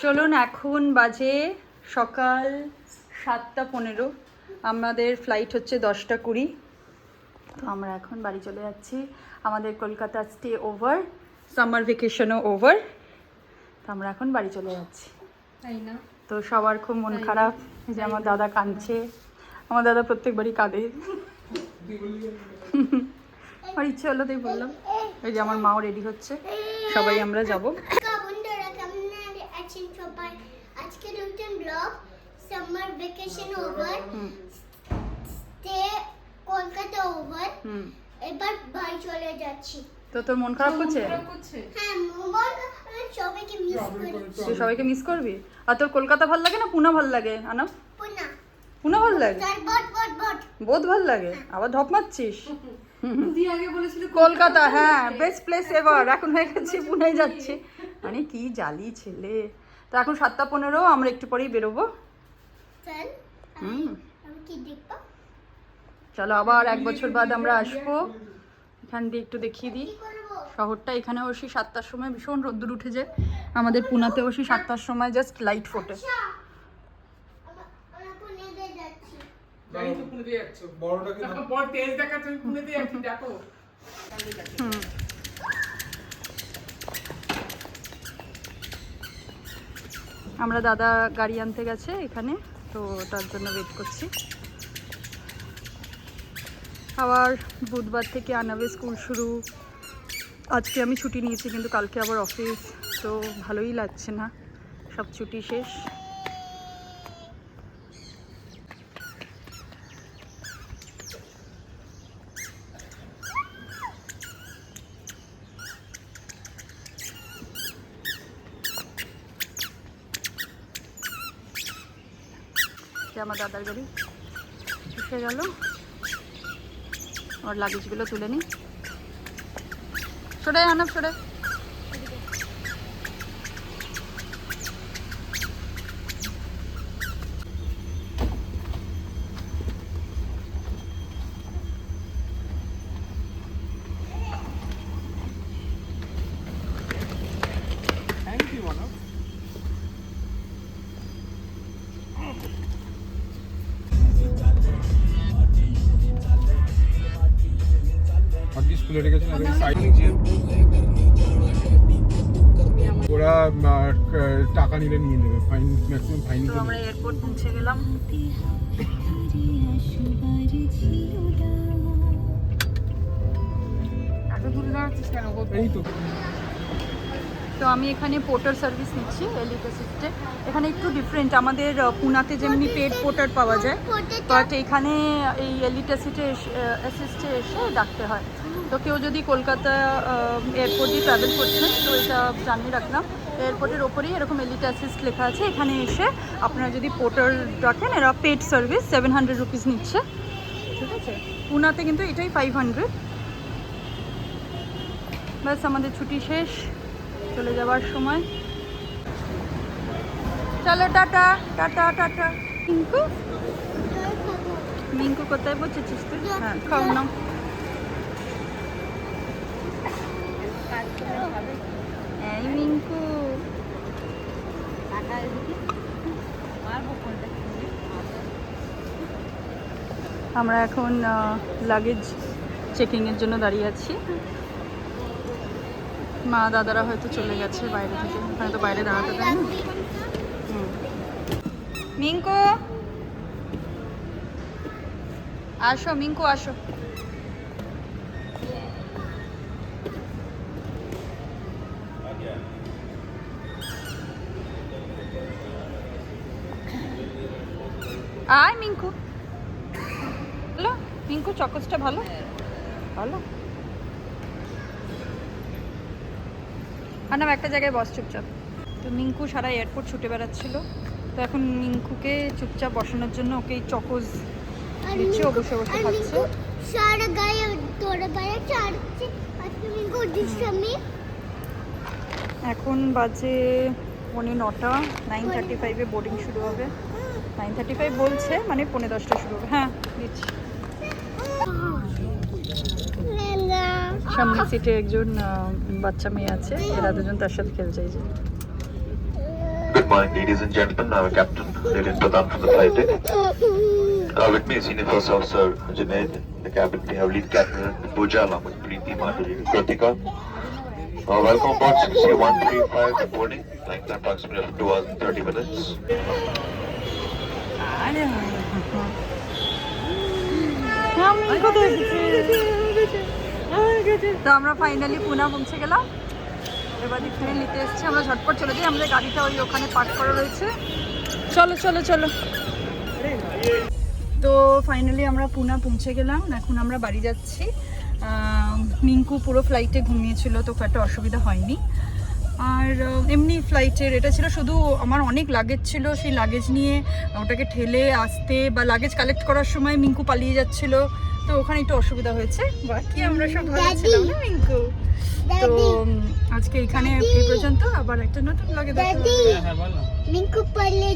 চলুন, এখন বাজে সকাল 7:15। আমাদের ফ্লাইট হচ্ছে 10:20। তো আমরা এখন বাড়ি চলে যাচ্ছি। আমাদের কলকাতা স্টে ওভার, সামার ভ্যাকেশনও ওভার। তো আমরা এখন বাড়ি চলে যাচ্ছি, তাই না? তো সবার খুব মন খারাপ। এই যে আমার দাদা কাঁদছে। আমার দাদা প্রত্যেকবারই কাঁদে। আমার ইচ্ছে হলো তাই বললাম। এই যে আমার মাও রেডি হচ্ছে, সবাই আমরা যাবো। আজকে নতুন blog, summer vacation over, stay Kolkata over, এবার বাড়ি চলে যাচ্ছি। তো তোর মন খারাপ করছে? হ্যাঁ, সবাইকে মিস করছি। তুই সবাইকে মিস করবি? আর তোর কলকাতা ভাল লাগে না পুনা ভাল লাগে? আনা পুনা ভাল লাগে, বোধ ভাল লাগে। আবার ঢপ মারছিস? কলকাতা হ্যাঁ বেস্ট প্লেস এভার, এখন হয়ে গেছে পুনে যাচ্ছে। মানে কি জালি ছেলে। তো এখন 7:15, আমরা একটু পরেই বেরোবো। চলো, আবার 1 বছর বাদ আমরা আসবো। এখান দিয়ে একটু দেখিয়ে দিই শহরটা। এখানে অবশ্যই 7টার সময় ভীষণ রোদ্দুর উঠে যায়। আমাদের পুনাতে অবশ্যই 7টার সময় জাস্ট লাইট ফোটে। আমরা দাদা গাড়ি আনতে গেছে এখানে, তো তার জন্য ওয়েট করছি। আবার বুধবার থেকে আনাবে স্কুল শুরু। আজকে আমি ছুটি নিয়েছি, কিন্তু কালকে আবার অফিস, তো ভালোই লাগছে না। সব ছুটি শেষ। আমার দাদার গাড়ি এসে গেল, ওর লাগেজগুলো তুলে নিই। সরে আনাব, সরে। ওরা টাকা নিলে নিয়ে নেবে, ফাইন ম্যাক্সিমাম ফাইন। তো আমরা এয়ারপোর্ট পৌঁছে গেলাম। এই তো তো আমি এখানে পোর্টার সার্ভিস নিচ্ছি, এলিট অ্যাসিস্টে। এখানে একটু ডিফারেন্ট, আমাদের পুনাতে যেমনি পেড পোর্টার পাওয়া যায়, বাট এখানে এই এলিট অ্যাসিস্টে এসে ডাকতে হয়। তো কেউ যদি কলকাতা এয়ারপোর্ট দিয়ে ট্রাভেল করছেন, তো এটা জানিয়ে রাখলাম। এয়ারপোর্টের ওপরেই এরকম এলিট অ্যাসিস্ট লেখা আছে। এখানে এসে আপনারা যদি পোর্টার ডাকেন, এরা পেড সার্ভিস 700 রুপিস নিচ্ছে, ঠিক আছে। পুনাতে কিন্তু এটাই 500। ব্যাস, আমাদের ছুটি শেষ, চলে যাওয়ার সময়। চলো, tata tata tata. Minku, Minku কোথায় বসেছিস তুই? হ্যাঁ, খাও নাও। এই মিঙ্কু, আমরা এখন লাগেজ চেকিংয়ের জন্য দাঁড়িয়ে আছি। মা দাদারা হয়তো চলে গেছে বাইরে থেকে, ওখানে তো বাইরে দাঁড়াতে দেয় না। মিঙ্কু আসো, মিঙ্কু আসো। আয় মিঙ্কু, হ্যালো মিঙ্কু, চকোসটা ভালো ভালো। আর নাম একটা জায়গায় বস চুপচাপ। তো মিঙ্কু সারা এয়ারপোর্ট ছুটে বেড়াচ্ছিল, তো এখন মিঙ্কুকে চুপচাপ বসানোর জন্য ওকে চকোজ দিচ্ছি, ও বসে বসে খাচ্ছে। এখন বাজে 9:15, 9:35-এ বোর্ডিং শুরু হবে। 9:35 বলছে, মানে 9:45 শুরু হবে। হ্যাঁ দিচ্ছি। সামনের সিটে একজন বাচ্চা মেয়ে আছে, এরা দুজন তার সাথে খেলছে। এই যে Good morning, ladies and gentlemen. I'm Captain Lilin Pradhan from the flight deck. With me, Senior First Officer Junaid, the cabin. We have Lead Captain Pooja along with Preeti, Madhuri, and Kritika. Welcome aboard 6135 boarding. Flight time approximately of 2 hours and 30 minutes. তো আমরা finally পুনা পৌঁছে গেলাম। এবারে train নিতে এসেছি, আমরা ঝটপট চলে যাই, আমাদের গাড়িটা ওই ওখানে পার্ক করা রয়েছে। চলো চলো চলো। তো ফাইনালি আমরা পুনা পৌঁছে গেলাম, এখন আমরা বাড়ি যাচ্ছি। মিঙ্কু পুরো ফ্লাইটে ঘুমিয়েছিল, তো খুব একটা অসুবিধা হয়নি। আর এমনি ফ্লাইটের এটা ছিল, শুধু আমার অনেক লাগেজ ছিল, সেই লাগেজ নিয়ে ওটাকে ঠেলে আসতে বা লাগেজ কালেক্ট করার সময় মিঙ্কু পালিয়ে যাচ্ছিল, তো ওখানে একটু অসুবিধা হয়েছে। বাকি আমরা সব ভালো ছিলাম না মিঙ্কু। তো আজকে এখানে এই পর্যন্ত, আবার একটা নতুন লাগে দেখা হবে। মিঙ্কু পড়লে